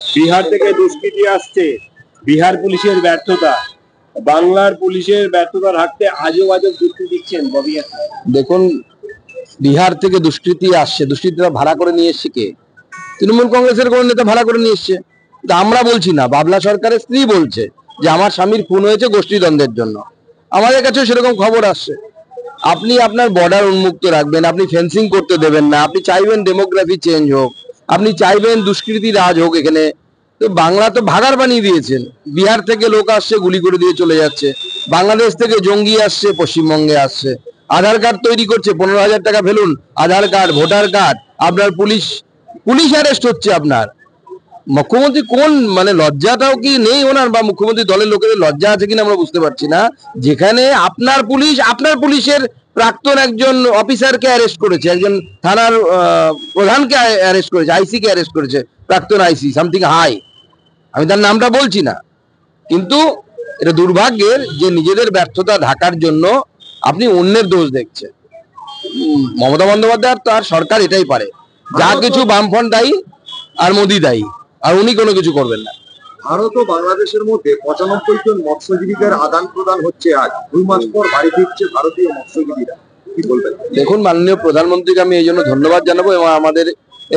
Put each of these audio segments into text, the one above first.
বিহার থেকে দুষ্কৃতী আসছে, বিহার পুলিশের ব্যর্থতা, বাংলার পুলিশের ব্যর্থতার হাতে আজব আজব যুক্তি দিচ্ছেন ববি হাসান। দেখুন, বিহার থেকে দুষ্কৃতী আসছে, দুষ্কৃতীরা ভাড়া করে নিয়ে এসছে কে? তৃণমূল কংগ্রেসের কোন নেতা ভাড়া করে নিয়ে এসছে। কিন্তু আমরা বলছি না, বাবলা সরকারের স্ত্রী বলছে যে আমার স্বামীর খুন হয়েছে গোষ্ঠীদ্বন্দ্বের জন্য। আমাদের কাছে সেরকম খবর আসছে। আপনি আপনার বর্ডার উন্মুক্ত রাখবেন, আপনি ফেন্সিং করতে দেবেন না, আপনি চাইবেন ডেমোগ্রাফি চেঞ্জ হোক, আপনি চাইবেন দুষ্কৃতি রাজ হোক এখানে। তো বাংলা তো ভাগার বানিয়ে দিয়েছেন। বিহার থেকে লোক আসছে, গুলি করে দিয়ে চলে যাচ্ছে। বাংলাদেশ থেকে জঙ্গি আসছে, পশ্চিমবঙ্গে আসছে। আধার কার্ড তৈরি করছে, 15,000 টাকা ফেলুন, আধার কার্ড, ভোটার কার্ড, আপনার পুলিশ অ্যারেস্ট হচ্ছে। আপনার মুখ্যমন্ত্রী কোন লজ্জাটাও কি নেই ওনার, বা মুখ্যমন্ত্রী দলের লোকেদের লজ্জা আছে কিনা আমরা বুঝতে পারছি না। যেখানে আপনার পুলিশের প্রাক্তন একজন অফিসারকে অ্যারেস্ট করেছে, একজন থানার প্রধানকে অ্যারেস্ট করেছে, আইসি কে অ্যারেস্ট করেছে, প্রাক্তন আইসি সামথিং হাই, আমি তার নামটা বলছি না। কিন্তু এটা দুর্ভাগ্যের যে নিজেদের ব্যর্থতা ঢাকার জন্য আপনি অন্যের দোষ দেখছেন। মমতা বন্দ্যোপাধ্যায় তার সরকার এটাই পারে, যা কিছু বামফ্রন্ট দায়ী আর মোদি দায়ী, আর উনি কোনো কিছু করবেন না। ভারত ও বাংলাদেশের মধ্যে 95 জন মৎস্যজীবীদের আদান প্রদান হচ্ছে। আজ 2 মাস পর বাড়ি ফিরছে ভারতীয় মৎস্যজীবীরা, কি বলবেন? দেখুন, মাননীয় প্রধানমন্ত্রীকে আমি এই জন্য ধন্যবাদ জানাবো, এবং আমাদের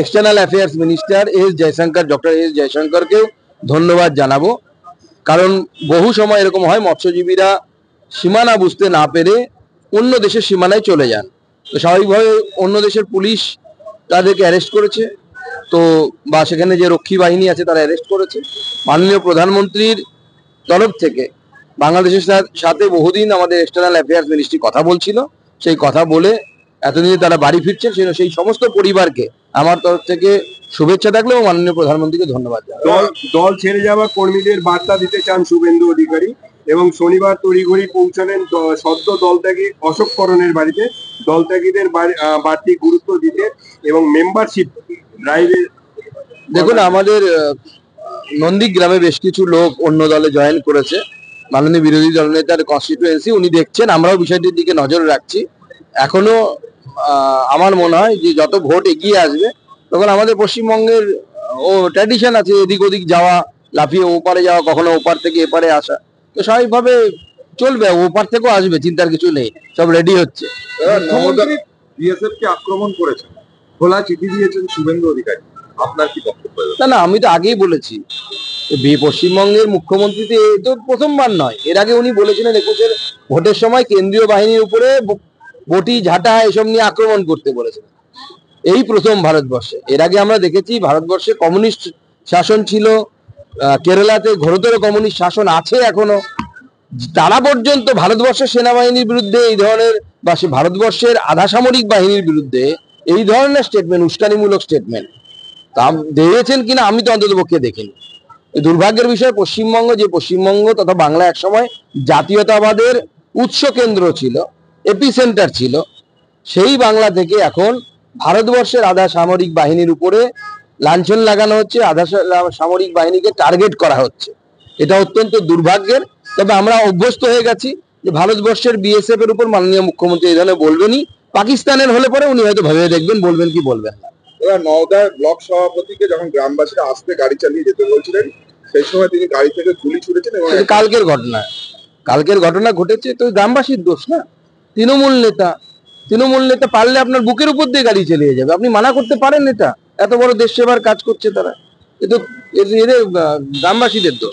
external affairs minister doctor S জয়শঙ্করকেও ধন্যবাদ জানাবো। কারণ বহু সময় এরকম হয়, মৎস্যজীবীরা সীমানা বুঝতে না পেরে অন্য দেশের সীমানায় চলে যান। তো স্বাভাবিকভাবে অন্য দেশের পুলিশ তাদেরকে অ্যারেস্ট করেছে, তো বা সেখানে যে রক্ষী বাহিনী আছে তারা অ্যারেস্ট করেছে। মাননীয় প্রধানমন্ত্রীর তরফ থেকে বাংলাদেশের সাথে বহুদিন আমাদের এক্সটার্নাল অ্যাফেয়ার্স মিনিস্ট্রি কথা বলছিল। সেই কথা বলে এতদিনে তারা বাড়ি ফিরছেন, সেই সমস্ত পরিবারকে আমার তরফ থেকে শুভেচ্ছা থাকলে এবং মাননীয় প্রধানমন্ত্রীকে ধন্যবাদ। দল ছেড়ে যাওয়া কর্মীদের বার্তা দিতে চান শুভেন্দু অধিকারী, এবং শনিবার তড়িঘড়ি পৌঁছালেন সদ্য দলত্যাগী অশোক করণের বাড়িতে দলত্যাগীদের বাড়তি গুরুত্ব দিতে এবং মেম্বারশিপ ড্রাইভে। দেখুন, আমাদের নন্দীগ্রামে বেশ কিছু লোক অন্য দলে জয়েন করেছে। মাননীয় বিরোধী দলনেতার কনস্টিটুয়েন্সি, উনি দেখছেন, আমরাও বিষয়টির দিকে নজর রাখছি। এখনো আমার মনে হয় যে যত ভোট এগিয়ে আসবে তখন আমাদের পশ্চিমবঙ্গের ট্র্যাডিশন আছে এদিক ওদিক যাওয়া, লাফিয়ে ওপারে যাওয়া, কখনো ওপার থেকে এপারে আসা, তো স্বাভাবিকভাবে চলবে। ওপার থেকেও আসবে, চিন্তার কিছু নেই, সব রেডি হচ্ছে। বিএসএফ কে আক্রমণ করেছেন, খোলা চিঠি দিয়েছেন শুভেন্দু অধিকারী, আপনার কি বক্তব্য? না, আমি তো আগেই বলেছি, পশ্চিমবঙ্গের মুখ্যমন্ত্রী তো প্রথমবার নয়, এর আগে উনি বলেছিলেন 21-এর ভোটের সময় কেন্দ্রীয় বাহিনীর উপরে বটি ঝাঁটা এসব নিয়ে আক্রমণ করতে বলেছিলেন। এই প্রথম ভারতবর্ষে। এর আগে আমরা দেখেছি ভারতবর্ষে কমিউনিস্ট শাসন ছিল, কেরালাতে ঘোরতর কমিউনিস্ট শাসন আছে এখনো। তারা পর্যন্ত ভারতবর্ষের সেনাবাহিনীর বিরুদ্ধে এই ধরনের, বা সে ভারতবর্ষের আধা সামরিক বাহিনীর বিরুদ্ধে এই ধরনের স্টেটমেন্ট, উস্কানিমূলক স্টেটমেন্ট তা দিয়েছেন কিনা আমি তো অন্তত পক্ষে দেখিনি। দুর্ভাগ্যের বিষয়, পশ্চিমবঙ্গ তথা বাংলা একসময় জাতীয়তাবাদের উৎস কেন্দ্র ছিল, এপিসেন্টার ছিল, সেই বাংলা থেকে এখন ভারতবর্ষের আধা সামরিক বাহিনীর উপরে লাঞ্ছন লাগানো হচ্ছে, আধা সামরিক বাহিনীকে টার্গেট করা হচ্ছে। এটা অত্যন্ত দুর্ভাগ্যের। তবে আমরা অভ্যস্ত হয়ে গেছি যে ভারতবর্ষের বিএসএফ এর উপর মাননীয় মুখ্যমন্ত্রী এই ধরনের বলবেনই। পাকিস্তানের হলে পরে উনি হয়তো ভেবে দেখবেন বলবেন কি বলবেন না। এবার নওদার ব্লক সভাপতিকে যখন গ্রামবাসীরা আসতে গাড়ি চালিয়ে যেতে বলছিলেন, সেই সময় তিনি গাড়ি থেকে গুলি ছুড়েছেন। এবং কালকের ঘটনা ঘটেছে, তো গ্রামবাসীর দোষ না। তৃণমূল নেতা পারলে আপনার বুকের উপর দিয়ে গাড়ি চালিয়ে যাবে, আপনি মানা করতে পারেন? এটা এত বড় দেশ সেবার কাজ করছে তারা, এদের গ্রামবাসীদের দোষ।